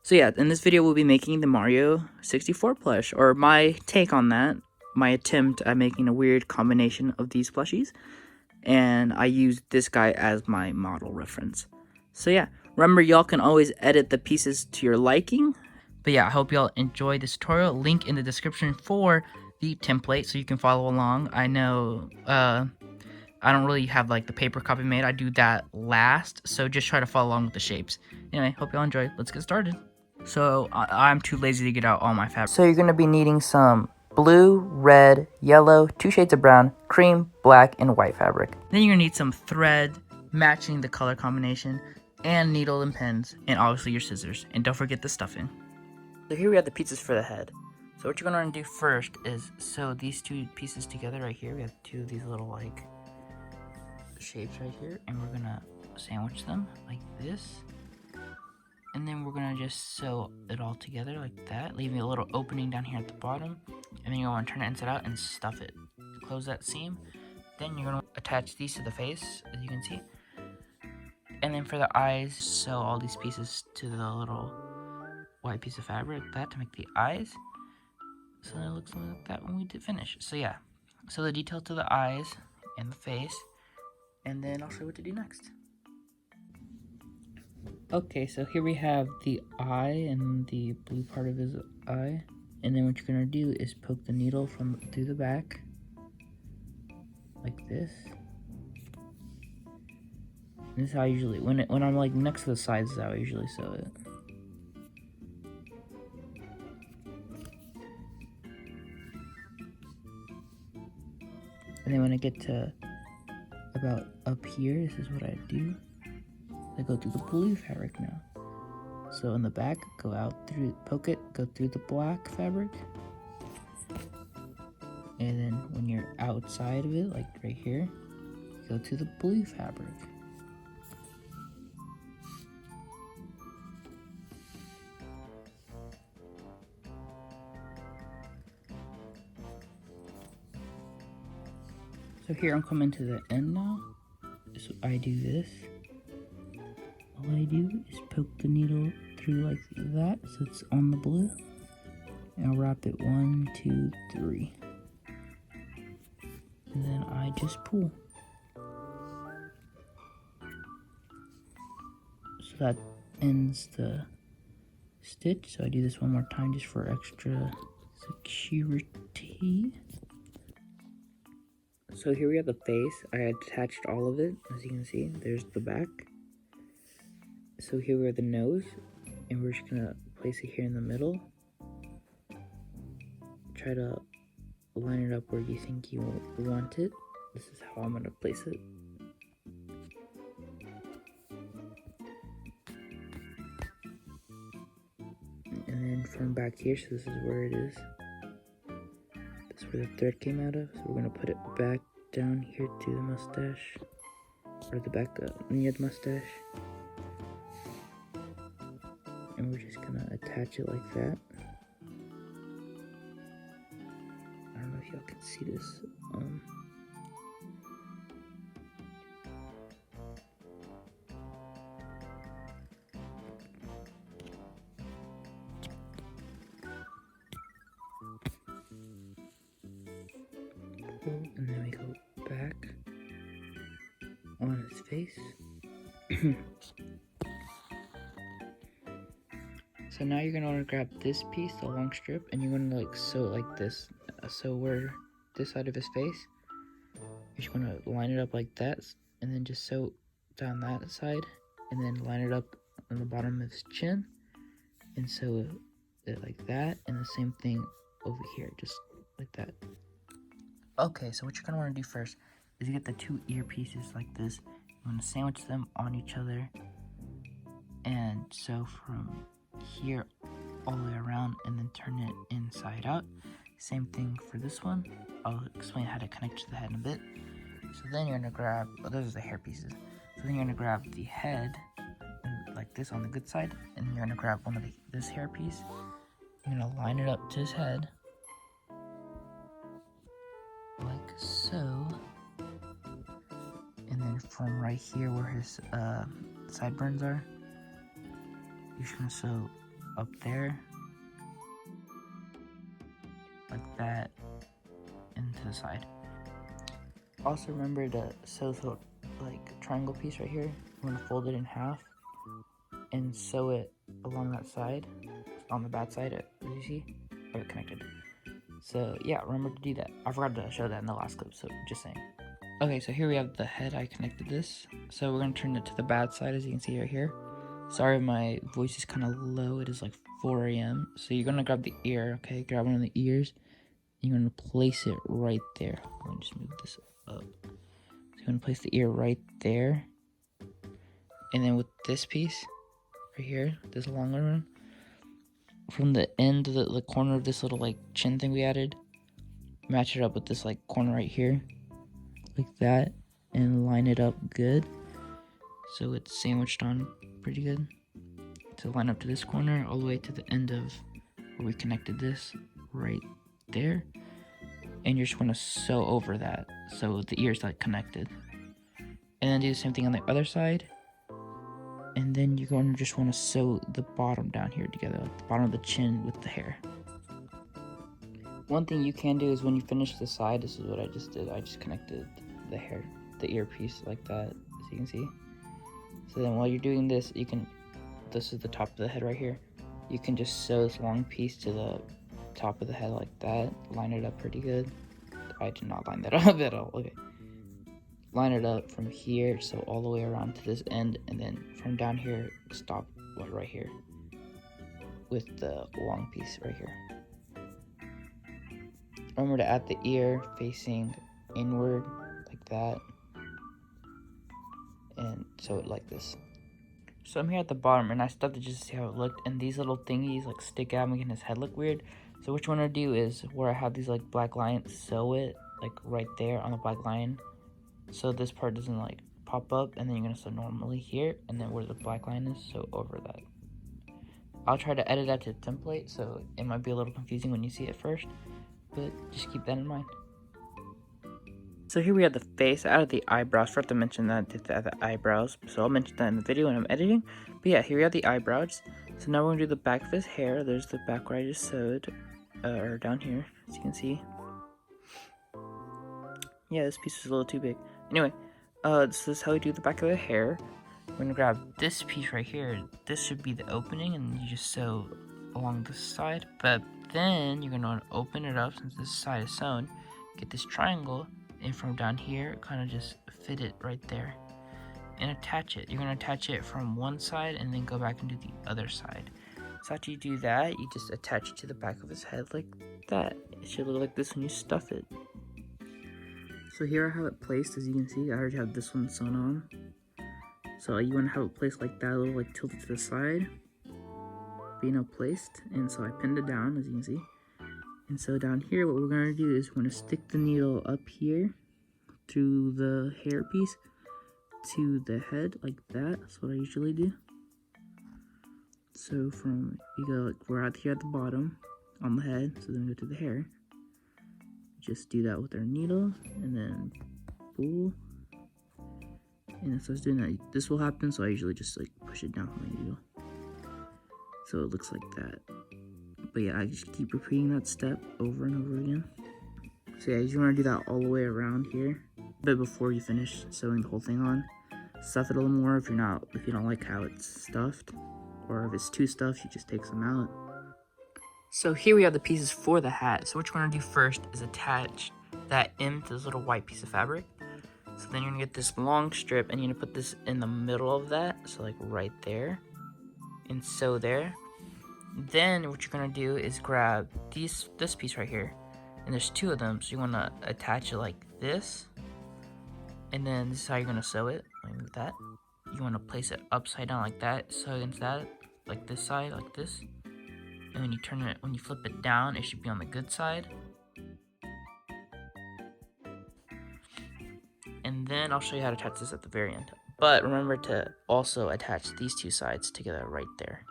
So yeah, in this video we'll be making the Mario 64 plush, or my take on that, my attempt at making a weird combination of these plushies, and I used this guy as my model reference. So yeah, remember y'all can always edit the pieces to your liking. But yeah, I hope y'all enjoy this tutorial. Link in the description for the template so you can follow along. I know I don't really have like the paper copy made. I do that last, so just try to follow along with the shapes. Anyway, hope y'all enjoy. Let's get started. So I'm too lazy to get out all my fabric. So you're gonna be needing some blue, red, yellow, 2 shades of brown, cream, black, and white fabric. Then you're gonna need some thread matching the color combination, and needle and pins, and obviously your scissors. And don't forget the stuffing. So here we have the pieces for the head. So what you're gonna do first is sew these 2 pieces together right here. We have 2 of these little like shapes right here, and we're gonna sandwich them like this. And then we're gonna just sew it all together like that, leaving a little opening down here at the bottom. And then you're gonna turn it inside out and stuff it. Close that seam. Then you're gonna attach these to the face, as you can see. And then for the eyes, sew all these pieces to the little white piece of fabric like that to make the eyes. So then it looks like that when we finish. So yeah, so the detail to the eyes and the face. And then I'll show you what to do next. Okay, so here we have the eye and the blue part of his eye. And then what you're gonna do is poke the needle from through the back, like this. And this is how I usually, when I'm like next to the sides, is how I usually sew it. And then when I get to about up here, this is what I do. I go through the blue fabric now. So in the back, go out through, poke it, go through the black fabric. And then when you're outside of it, like right here, go to the blue fabric. So here I'm coming to the end now. So I do this. All I do is poke the needle through like that, so it's on the blue. And I'll wrap it 1, 2, 3. And then I just pull. So that ends the stitch. So I do this one more time just for extra security. So here we have the face. I attached all of it, as you can see. There's the back. So here we have the nose, and we're just gonna place it here in the middle. Try to line it up where you think you want it. This is how I'm gonna place it. And then from back here, so this is where it is. That's where the thread came out of. So we're gonna put it back down here to the mustache, or the back near the mustache. And we're just gonna attach it like that. I don't know if y'all can see this. And then we go back on his face. So now you're gonna want to grab this piece, the long strip, and you're gonna like sew it like this. So where this side of his face, you're just gonna line it up like that, and then just sew down that side, and then line it up on the bottom of his chin, and sew it like that, and the same thing over here, just like that. Okay, so what you're gonna want to do first is you get the 2 ear pieces like this. You want to sandwich them on each other, and sew from here all the way around, and then turn it inside out. Same thing for this one. I'll explain how to connect to the head in a bit. So then you're gonna grab, those are the hair pieces. So then you're gonna grab the head like this on the good side, and then you're gonna grab one of this hair piece. You're gonna line it up to his head like so, and then from right here where his sideburns are, you're just gonna sew up there, like that, and to the side. Also remember to sew this little like triangle piece right here. I'm gonna fold it in half and sew it along that side, on the bad side, as you see, have it connected. So yeah, remember to do that. I forgot to show that in the last clip, so just saying. Okay, so here we have the head. I connected this. So we're gonna turn it to the bad side, as you can see right here. Sorry, my voice is kind of low. It is like 4 a.m. So you're gonna grab the ear, okay? Grab one of the ears. You're gonna place it right there. Let me just move this up. So you're gonna place the ear right there. And then with this piece right here, this longer one, from the end of the corner of this little like chin thing we added, match it up with this like corner right here, like that, and line it up good so it's sandwiched on pretty good. So line up to this corner all the way to the end of where we connected this right there, and you're just going to sew over that so the ears like connected, and then do the same thing on the other side. And then you're going to just want to sew the bottom down here together, like the bottom of the chin with the hair. One thing you can do is when you finish the side, this is what I just did. I just connected the hair, the earpiece like that, as you can see. So then while you're doing this, you can, this is the top of the head right here. You can just sew this long piece to the top of the head like that. Line it up pretty good. I did not line that up at all. Okay. Line it up from here, so all the way around to this end, and then from down here, stop right here with the long piece right here. Remember to add the ear facing inward like that, and sew it like this. So I'm here at the bottom, and I started just to see how it looked, and these little thingies like stick out, making his head look weird. So what you want to do is where I have these like black lines, sew it like right there on the black line, so this part doesn't like pop up, and then you're gonna sew normally here, and then where the black line is, sew over that. I'll try to edit that to a template, so it might be a little confusing when you see it first, but just keep that in mind. So here we have the face. I added the eyebrows. Forgot to mention that I did the eyebrows, so I'll mention that in the video when I'm editing. But yeah, here we have the eyebrows. So now we're gonna do the back of his hair. There's the back where I just sewed, or down here, as you can see. Yeah, this piece is a little too big. Anyway, this is how we do the back of the hair. We're gonna grab this piece right here. This should be the opening, and you just sew along this side. But then you're gonna open it up since this side is sewn. Get this triangle, and from down here, kind of just fit it right there, and attach it. You're gonna attach it from one side, and then go back and do the other side. So after you do that, you just attach it to the back of his head like that. It should look like this when you stuff it. So here I have it placed, as you can see. I already have this one sewn on. So you want to have it placed like that, a little like tilted to the side, being placed. And so I pinned it down, as you can see. And so down here, what we're going to do is we're going to stick the needle up here through the hair piece to the head like that. That's what I usually do. So from, you go like, we're out here at the bottom on the head, so then we go to the hair. Just do that with our needle, and then pull. And as I was doing that, this will happen, so I usually just like push it down with my needle, so it looks like that. But yeah, I just keep repeating that step over and over again. So yeah, you want to do that all the way around here, but before you finish sewing the whole thing on, stuff it a little more if you don't like how it's stuffed, or if it's too stuffed, you just take some out. So here we have the pieces for the hat. So what you're going to do first is attach that end to this little white piece of fabric. So then you're going to get this long strip, and you're going to put this in the middle of that, so like right there, and sew there. Then what you're going to do is grab this piece right here, and there's two of them, so you want to attach it like this, and then this is how you're going to sew it, like that. You want to place it upside down like that, sew against that, like this side, like this. And when you turn it, when you flip it down, it should be on the good side. And then I'll show you how to attach this at the very end. But remember to also attach these two sides together right there.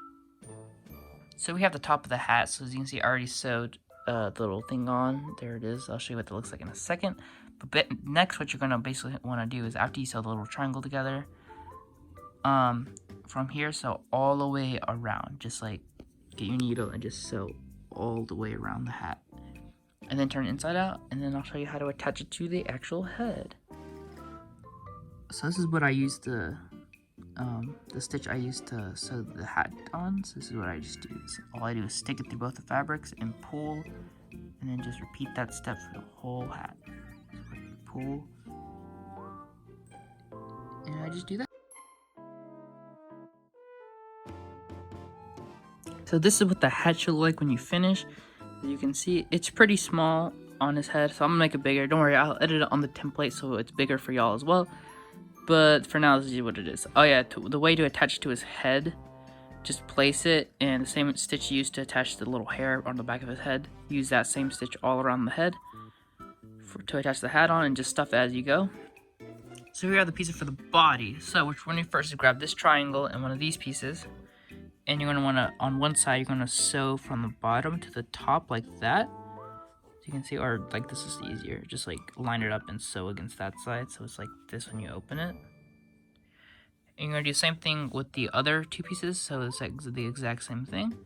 So we have the top of the hat. So as you can see, I already sewed the little thing on. There it is. I'll show you what that looks like in a second. But next, what you're going to basically want to do is after you sew the little triangle together, from here, sew all the way around, just like get your needle and just sew all the way around the hat. And then turn it inside out, and then I'll show you how to attach it to the actual head. So this is what I use the stitch I used to sew the hat on. So this is what I just do. So all I do is stick it through both the fabrics and pull, and then just repeat that step for the whole hat. So I pull, and I just do that. So this is what the hat should look like when you finish. As you can see, it's pretty small on his head, so I'm gonna make it bigger. Don't worry, I'll edit it on the template so it's bigger for y'all as well. But for now, this is what it is. Oh yeah, the way to attach it to his head, just place it, and the same stitch you used to attach the little hair on the back of his head, use that same stitch all around the head to attach the hat on, and just stuff it as you go. So here are the pieces for the body. So which one you first is grab this triangle and one of these pieces, and you're gonna wanna, on one side, you're gonna sew from the bottom to the top like that. So you can see, or like this is easier, just like line it up and sew against that side, so it's like this when you open it. And you're gonna do the same thing with the other two pieces, so it's like the exact same thing.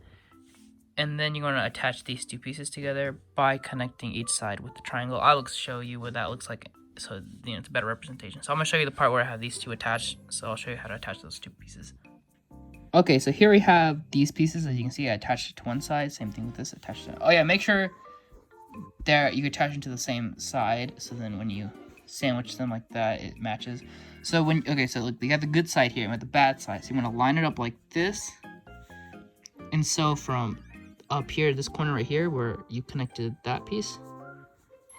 And then you're gonna attach these two pieces together by connecting each side with the triangle. I'll show you what that looks like, so you know it's a better representation. So I'm gonna show you the part where I have these two attached, so I'll show you how to attach those two pieces. Okay, so here we have these pieces. As you can see, I attached it to one side. Same thing with this, attached to. Oh yeah, make sure there you attach them to the same side, so then when you sandwich them like that, it matches. So when, okay, so look, you got the good side here and the bad side. So you want to line it up like this, and so from up here, this corner right here where you connected that piece,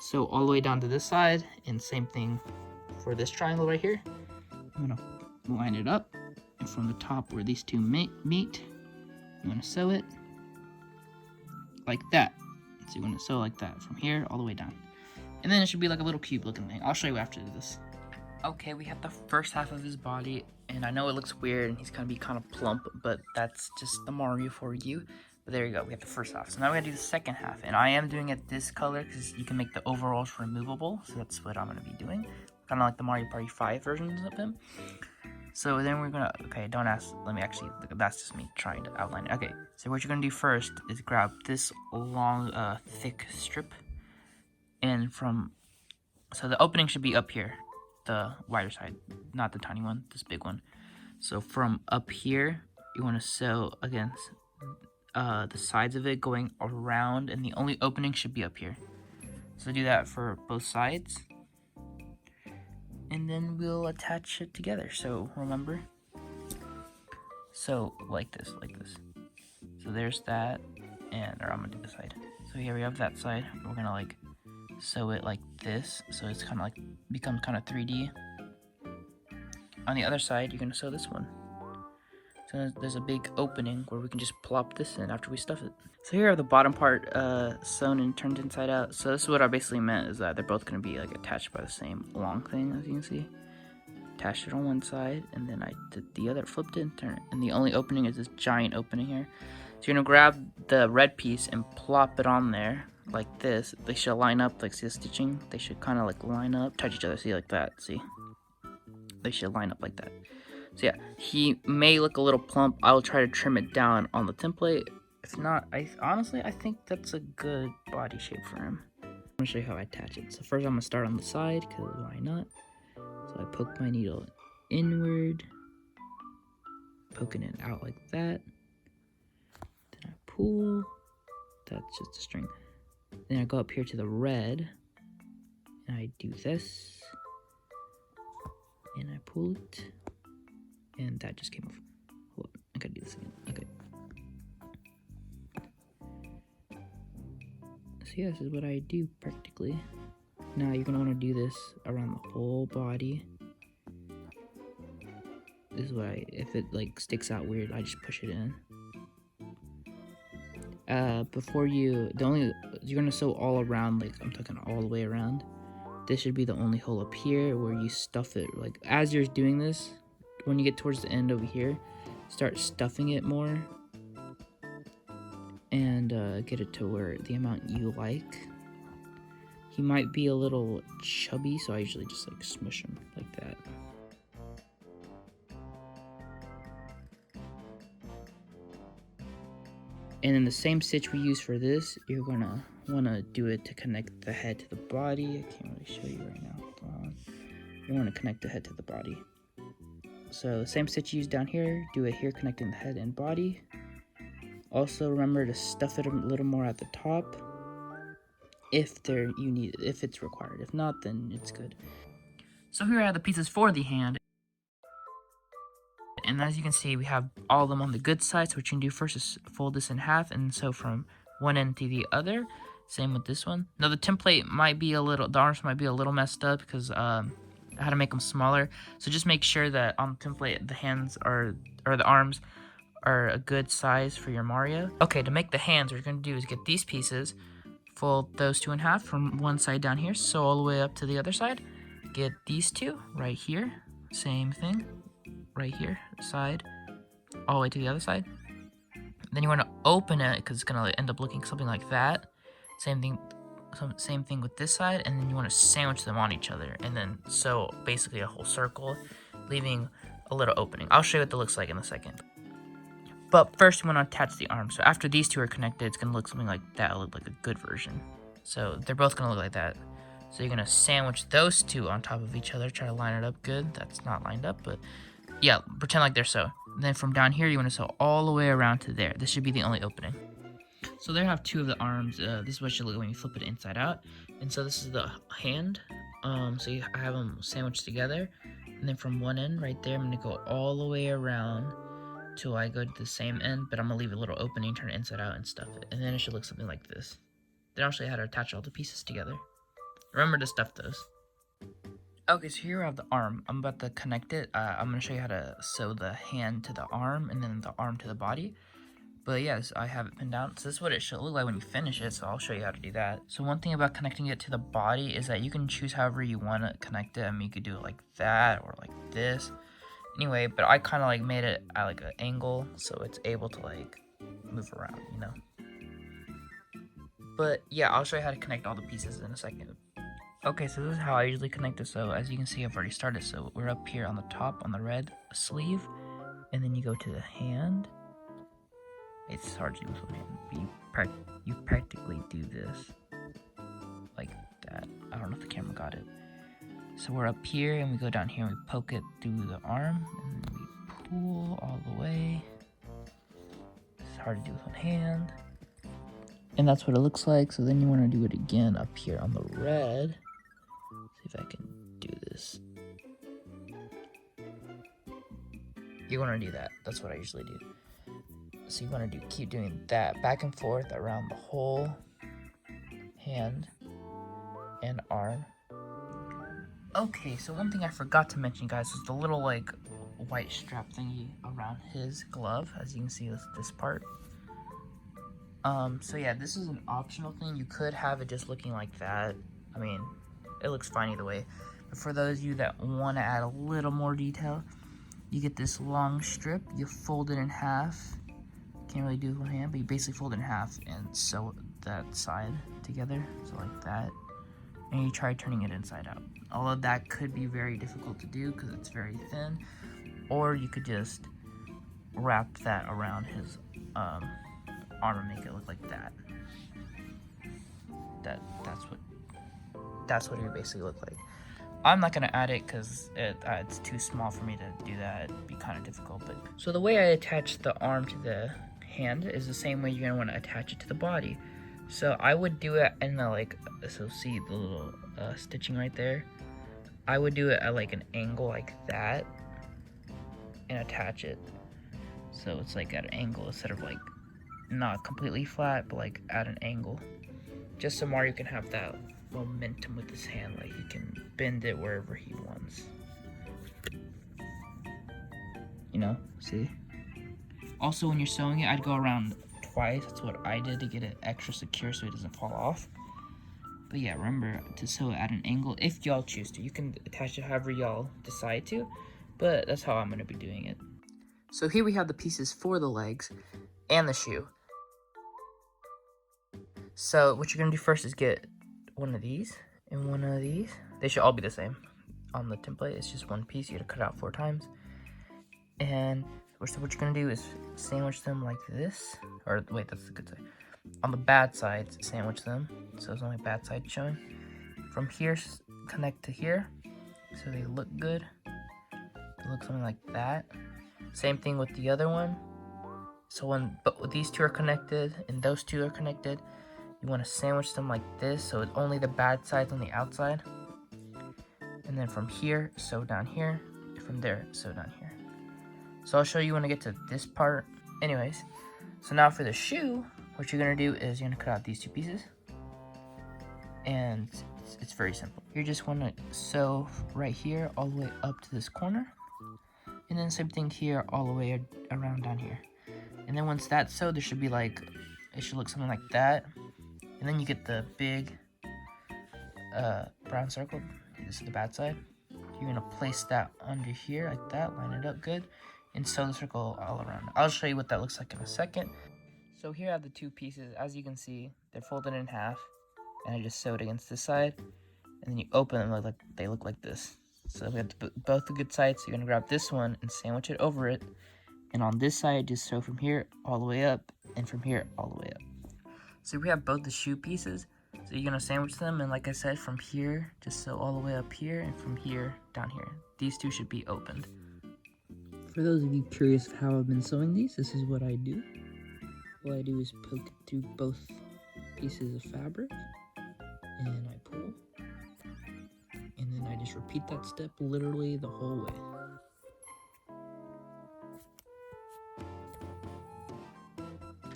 so all the way down to this side, and same thing for this triangle right here. I'm gonna line it up, and from the top where these two meet, you want to sew it like that. So you want to sew like that from here all the way down, and then it should be like a little cube looking thing. I'll show you after this. Okay, we have the first half of his body, and I know it looks weird and he's gonna be kind of plump, but that's just the Mario for you. But there you go, we have the first half. So now we're gonna do the second half, and I am doing it this color because you can make the overalls removable, so that's what I'm gonna be doing. Kind of like the Mario Party 5 versions of him. So then we're gonna, okay, don't ask, let me actually, that's just me trying to outline it. Okay, so what you're gonna do first is grab this long, thick strip, and so the opening should be up here, the wider side, not the tiny one, this big one. So from up here, you wanna sew against the sides of it going around, and the only opening should be up here. So do that for both sides. And then we'll attach it together. So remember, so like this. So there's that, and or I'm gonna do this side. So here we have that side. We're gonna like sew it like this, so it's kind of like becomes kind of 3D. On the other side, you're gonna sew this one. So there's a big opening where we can just plop this in after we stuff it. So here are the bottom part sewn and turned inside out. So this is what I basically meant, is that they're both going to be like attached by the same long thing, as you can see. Attached it on one side, and then I did the other, flipped it and turned it. And the only opening is this giant opening here. So you're going to grab the red piece and plop it on there like this. They should line up, like see the stitching? They should kind of like line up, touch each other, see, like that, see? They should line up like that. So yeah, he may look a little plump. I'll try to trim it down on the template. If not, honestly, I think that's a good body shape for him. I'm gonna show you how I attach it. So first I'm gonna start on the side, because why not? So I poke my needle inward, poking it out like that. Then I pull, that's just a string. Then I go up here to the red, and I do this, and I pull it. And that just came off. Hold on, I gotta do this again. Okay. So yeah, this is what I do practically. Now you're gonna wanna do this around the whole body. This is what if it like sticks out weird, I just push it in. You're gonna sew all around, like I'm talking all the way around. This should be the only hole up here where you stuff it. Like as you're doing this, when you get towards the end over here, start stuffing it more and get it to where the amount you like. He might be a little chubby, so I usually just like smush him like that. And in the same stitch we use for this, you're gonna wanna do it to connect the head to the body. I can't really show you right now. Hold on. You wanna connect the head to the body. So the same stitch you use down here, do it here connecting the head and body. Also remember to stuff it a little more at the top if it's required. If not, then it's good. So here I have the pieces for the hand. And as you can see, we have all of them on the good side. So what you can do first is fold this in half, and so from one end to the other. Same with this one. Now the template might be the arms might be a little messed up because I had to make them smaller. So just make sure that on the template the hands or the arms are a good size for your Mario. Okay, to make the hands, what you're gonna do is get these pieces, fold those two in half from one side down here, sew all the way up to the other side. Get these two right here, same thing, right here, side, all the way to the other side. Then you want to open it because it's gonna end up looking something like that. Same thing with this side, and then you want to sandwich them on each other, and then sew basically a whole circle, leaving a little opening. I'll show you what that looks like in a second. But first, you want to attach the arms. So after these two are connected, it's gonna look something like that. It'll look like a good version. So they're both gonna look like that. So you're gonna sandwich those two on top of each other. Try to line it up good. That's not lined up, but yeah, pretend like they're so. Then from down here, you want to sew all the way around to there. This should be the only opening. So there I have two of the arms. This is what it should look like when you flip it inside out. And so this is the hand. So I have them sandwiched together. And then from one end right there, I'm going to go all the way around till I go to the same end. But I'm going to leave a little opening, turn it inside out, and stuff it. And then it should look something like this. Then I'll show you how to attach all the pieces together. Remember to stuff those. Okay, so here I have the arm. I'm about to connect it. I'm going to show you how to sew the hand to the arm and then the arm to the body. But yes, I have it pinned down. So this is what it should look like when you finish it, so I'll show you how to do that. So one thing about connecting it to the body is that you can choose however you want to connect it. I mean, you could do it like that or like this. Anyway, but I kind of like made it at like an angle so it's able to like move around, you know? But yeah, I'll show you how to connect all the pieces in a second. Okay, so this is how I usually connect it. So as you can see, I've already started. So we're up here on the top on the red sleeve, and then you go to the hand. It's hard to do with one hand, but you practically do this like that. I don't know if the camera got it. So we're up here, and we go down here, and we poke it through the arm, and then we pull all the way. It's hard to do with one hand. And that's what it looks like. So then you want to do it again up here on the red. See if I can do this. You want to do that. That's what I usually do. So you want to keep doing that back and forth around the whole hand and arm. Okay, so one thing I forgot to mention, guys, is the little like white strap thingy around his glove. As you can see, this part. So yeah, this is an optional thing. You could have it just looking like that. I mean, it looks fine either way. But for those of you that want to add a little more detail, you get this long strip, you fold it in half. Can't really do it with one hand, but you basically fold it in half and sew that side together, so like that. And you try turning it inside out. Although that could be very difficult to do because it's very thin. Or you could just wrap that around his arm and make it look like that. That's what it would basically look like. I'm not gonna add it because it's too small for me to do that. It'd be kind of difficult. But so the way I attach the arm to the hand is the same way you're gonna want to attach it to the body. So I would do it in so see the little stitching right there. I would do it at like an angle like that and attach it. So it's like at an angle instead of like not completely flat, but like at an angle. Just so Mario can have that momentum with his hand, like he can bend it wherever he wants. You know, see? Also, when you're sewing it, I'd go around twice. That's what I did to get it extra secure so it doesn't fall off. But yeah, remember to sew it at an angle if y'all choose to. You can attach it however y'all decide to, but that's how I'm going to be doing it. So here we have the pieces for the legs and the shoe. So what you're going to do first is get one of these and one of these. They should all be the same on the template. It's just one piece. You got to cut out 4 times. And So what you're gonna do is sandwich them like this, or wait, that's the good side. On the bad side, sandwich them, so there's only bad side showing. From here, connect to here, so they look good. They look something like that. Same thing with the other one. So when these two are connected and those two are connected, you want to sandwich them like this, so it's only the bad sides on the outside. And then from here, sew down here. From there, sew down here. So I'll show you when I get to this part. Anyways, so now for the shoe, what you're gonna do is you're gonna cut out these two pieces. And it's very simple. You just wanna sew right here all the way up to this corner. And then same thing here all the way around down here. And then once that's sewed, there should be like, it should look something like that. And then you get the big brown circle. This is the bad side. You're gonna place that under here like that, line it up good, and sew the circle all around. I'll show you what that looks like in a second. So here I have the two pieces. As you can see, they're folded in half, and I just sewed against this side, and then you open them, they look like this. So we have both the good sides. So you're gonna grab this one and sandwich it over it, and on this side, just sew from here all the way up, and from here all the way up. So we have both the shoe pieces. So you're gonna sandwich them, and like I said, from here, just sew all the way up here, and from here down here. These two should be opened. For those of you curious of how I've been sewing these, this is what I do. What I do is poke through both pieces of fabric, and I pull, and then I just repeat that step literally the whole way.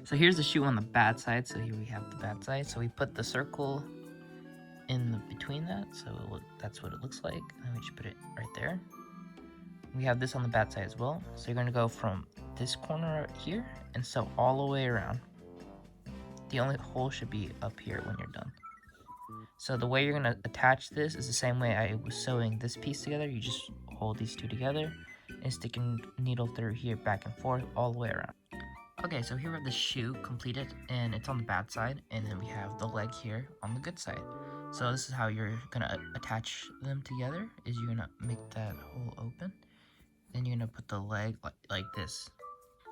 So here's the shoe on the bad side. So here we have the bad side. So we put the circle in between that. So that's what it looks like. And we just put it right there. We have this on the bad side as well. So you're gonna go from this corner right here and sew all the way around. The only hole should be up here when you're done. So the way you're gonna attach this is the same way I was sewing this piece together. You just hold these two together and stick a needle through here back and forth all the way around. Okay, so here we have the shoe completed, and it's on the bad side, and then we have the leg here on the good side. So this is how you're gonna attach them together, is you're gonna make that hole open, then you're gonna put the leg like this,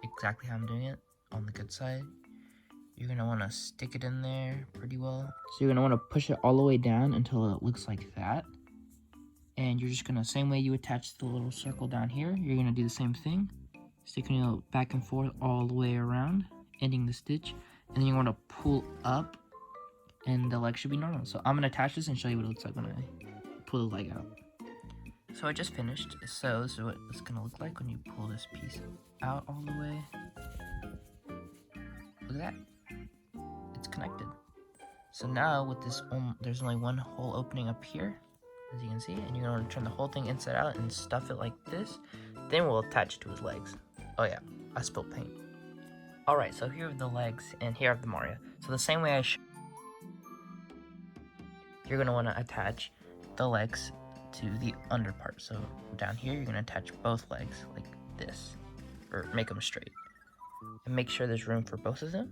exactly how I'm doing it, on the good side. You're gonna wanna stick it in there pretty well. So you're gonna wanna push it all the way down until it looks like that. And you're just gonna, same way you attach the little circle down here, you're gonna do the same thing. Sticking it back and forth all the way around, ending the stitch, and then you want to pull up, and the leg should be normal. So I'm gonna attach this and show you what it looks like when I pull the leg out. So I just finished. So this is what it's gonna look like when you pull this piece out all the way. Look at that, it's connected. So now with this, there's only one hole opening up here, as you can see, and you're gonna turn the whole thing inside out and stuff it like this. Then we'll attach it to his legs. Oh yeah, I spilled paint. Alright, so here are the legs, and here are the Mario. So the same way you're going to want to attach the legs to the under part. So down here, you're going to attach both legs like this, or make them straight. And make sure there's room for both of them.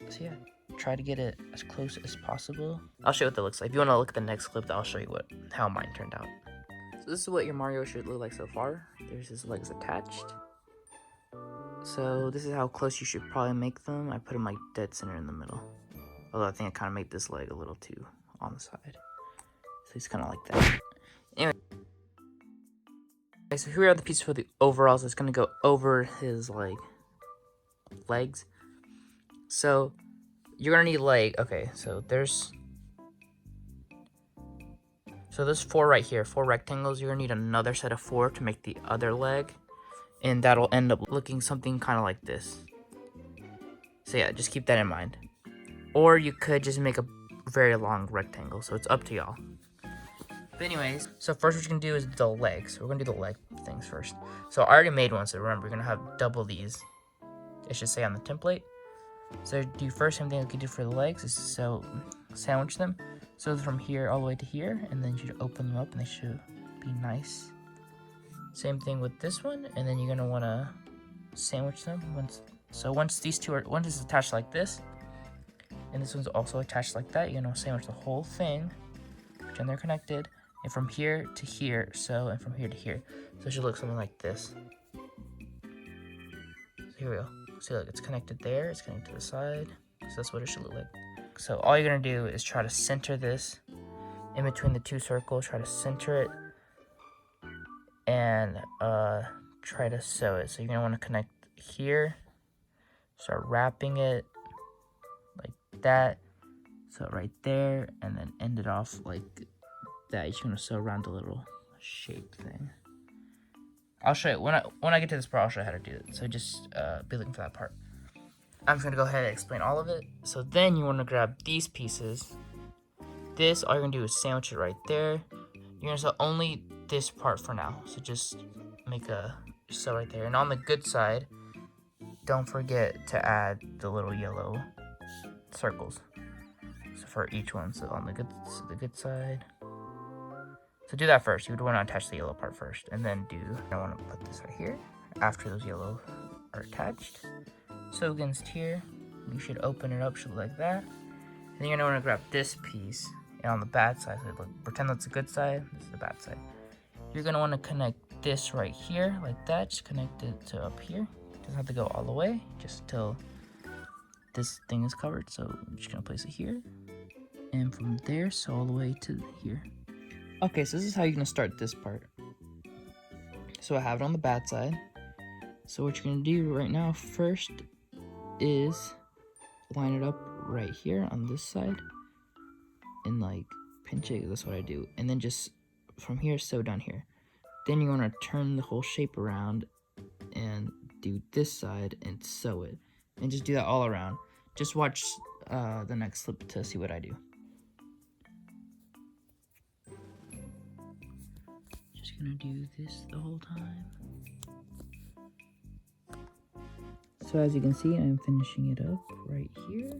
So yeah, try to get it as close as possible. I'll show you what that looks like. If you want to look at the next clip, I'll show you how mine turned out. So this is what your Mario should look like so far. There's his legs attached. So this is how close you should probably make them. I put them like dead center in the middle. Although I think I kind of made this leg a little too on the side. So he's kind of like that. Anyway. Okay, so here are the pieces for the overalls. It's going to go over his legs. So you're going to need okay, so there's 4 right here, 4 rectangles. You're gonna need another set of 4 to make the other leg, and that'll end up looking something kind of like this. So yeah, just keep that in mind. Or you could just make a very long rectangle, so it's up to y'all. But anyways, so first what you're gonna do is the legs. We're gonna do the leg things first. So I already made one, so remember, you're gonna have double these. It should say on the template. So do first, same thing like you did for the legs, is so sandwich them. So from here all the way to here, and then you should open them up and they should be nice. Same thing with this one, and then you're gonna wanna sandwich them once these two one is attached like this, and this one's also attached like that, you're gonna sandwich the whole thing, pretend they're connected, and from here to here, and from here to here. So it should look something like this. here we go. See, look, it's connected there, it's connected to the side. So that's what it should look like. So all you're gonna do is try to center this in between the two circles, try to center it, and try to sew it. So you're gonna wanna connect here, start wrapping it like that. So right there, and then end it off like that. You're just gonna sew around the little shape thing. I'll show you when I get to this part. I'll show you how to do it. So just be looking for that part. I'm just gonna go ahead and explain all of it. So then you want to grab these pieces. This, all you're gonna do is sandwich it right there. You're gonna sew only this part for now. So just make a sew right there. And on the good side, don't forget to add the little yellow circles. So for each one, so on the good side. So do that first. You would want to attach the yellow part first, and then I want to put this right here after those yellow are attached. So against here, you should open it up, should look like that. And then you're gonna want to grab this piece, and on the bad side, so look, pretend that's the good side. This is the bad side. You're gonna want to connect this right here, like that. Just connect it to up here. It doesn't have to go all the way, just till this thing is covered. So I'm just gonna place it here, and from there, sew all the way to here. Okay, so this is how you're gonna start this part. So I have it on the bad side. So what you're gonna do right now first is line it up right here on this side and like pinch it. That's what I do. And then just from here, sew down here. Then you wanna turn the whole shape around and do this side and sew it. And just do that all around. Just watch the next clip to see what I do. Gonna do this the whole time. So as you can see, I'm finishing it up right here,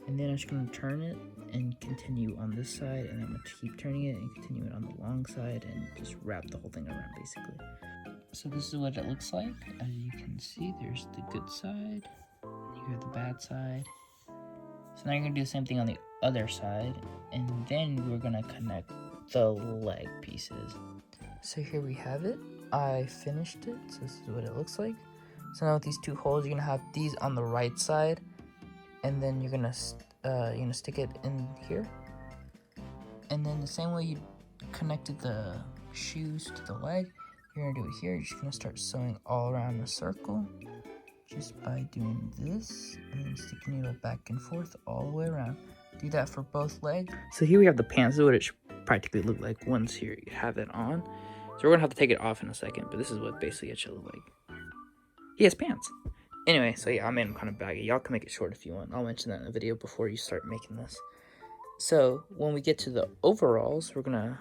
and then I'm just gonna turn it and continue on this side, and I'm gonna keep turning it and continue it on the long side, and just wrap the whole thing around basically. So this is what it looks like. As you can see, there's the good side, and you have the bad side. So now you're gonna do the same thing on the other side, and then we're gonna connect the leg pieces. So here we have it. I finished it. So this is what it looks like. So now with these two holes, you're gonna have these on the right side, and then you're gonna stick it in here. And then the same way you connected the shoes to the leg, you're gonna do it here. You're just gonna start sewing all around the circle, just by doing this, and then stick your needle back and forth all the way around. Do that for both legs. So here we have the pants. This is what it should practically look like once here you have it on. So we're gonna have to take it off in a second, but this is what basically it should look like. He has pants. Anyway, so yeah, I made them kind of baggy. Y'all can make it short if you want. I'll mention that in the video before you start making this. So when we get to the overalls, we're gonna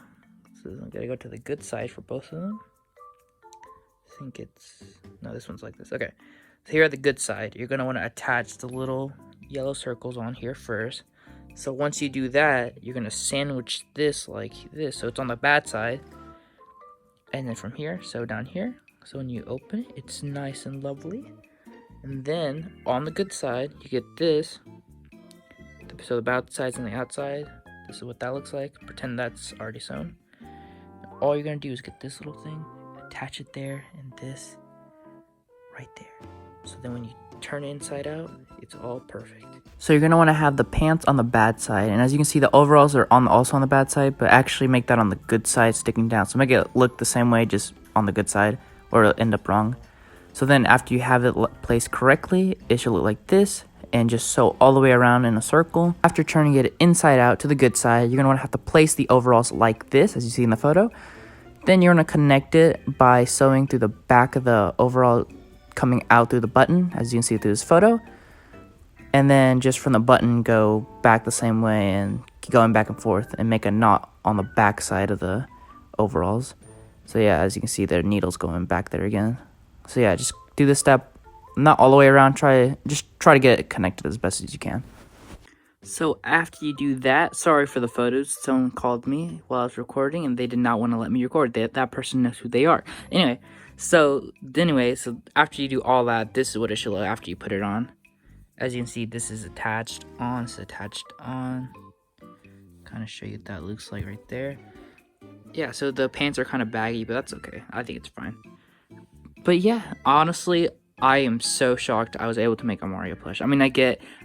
go to the good side for both of them. I think it's, no, this one's like this. Okay, so here at the good side, you're gonna want to attach the little yellow circles on here first. So once you do that, you're gonna sandwich this like this, so it's on the bad side, and then from here, sew down here. So when you open it, it's nice and lovely. And then on the good side, you get this. So the bad side's on the outside. This is what that looks like. Pretend that's already sewn. All you're gonna do is get this little thing, attach it there, and this right there. So then when you turn it inside out, it's all perfect. So you're gonna want to have the pants on the bad side, and as you can see, the overalls are also on the bad side, but actually make that on the good side sticking down. So make it look the same way, just on the good side, or it'll end up wrong. So then after you have it placed correctly, it should look like this, and just sew all the way around in a circle. After turning it inside out to the good side, you're gonna want to have to place the overalls like this, as you see in the photo. Then you're gonna connect it by sewing through the back of the overall, coming out through the button, as you can see through this photo. And then just from the button, go back the same way and keep going back and forth and make a knot on the back side of the overalls. So yeah, as you can see, the needle's going back there again. So yeah, just do this step, not all the way around, just try to get it connected as best as you can. So after you do that, sorry for the photos, someone called me while I was recording and they did not want to let me record. That person knows who they are. So after you do all that, this is what it should look after you put it on. As you can see, this is attached on, kind of show you what that looks like right there. Yeah, so the pants are kind of baggy, but that's okay. I think it's fine. But yeah, honestly, I am so shocked I was able to make a Mario plush. I mean, I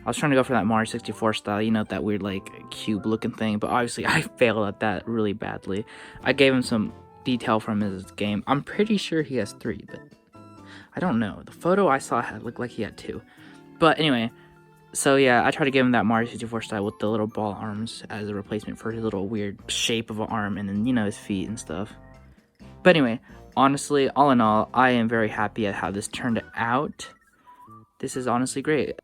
was trying to go for that Mario 64 style, you know, that weird, like, cube looking thing, but obviously I failed at that really badly. I gave him some detail from his game. I'm pretty sure he has 3, but I don't know. The photo I saw looked like he had 2. But anyway, so yeah, I tried to give him that Mario 64 style with the little ball arms as a replacement for his little weird shape of an arm, and then, you know, his feet and stuff. But anyway, honestly, all in all, I am very happy at how this turned out. This is honestly great.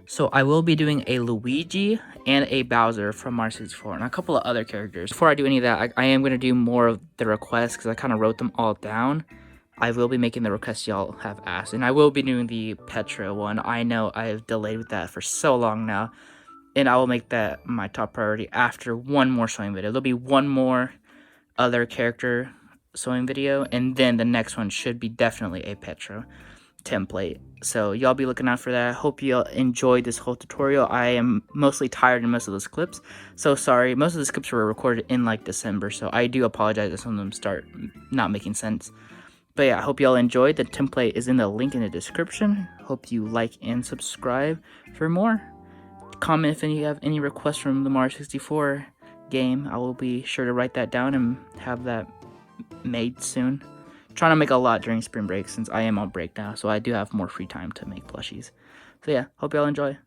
So I will be doing a Luigi and a Bowser from Mario 64 and a couple of other characters. Before I do any of that, I am going to do more of the requests because I kind of wrote them all down. I will be making the requests y'all have asked, and I will be doing the Petra one. I know I have delayed with that for so long now, and I will make that my top priority after one more sewing video. There'll be one more other character sewing video, and then the next one should be definitely a Petra template. So y'all be looking out for that. Hope y'all enjoyed this whole tutorial. I am mostly tired in most of those clips, so sorry. Most of those clips were recorded in like December, so I do apologize if some of them start not making sense. But yeah, I hope y'all enjoyed. The template is in the link in the description. Hope you like and subscribe for more. Comment if you have any requests from the Mario 64 game. I will be sure to write that down and have that made soon. Trying to make a lot during spring break since I am on break now, so I do have more free time to make plushies. So yeah, hope y'all enjoy.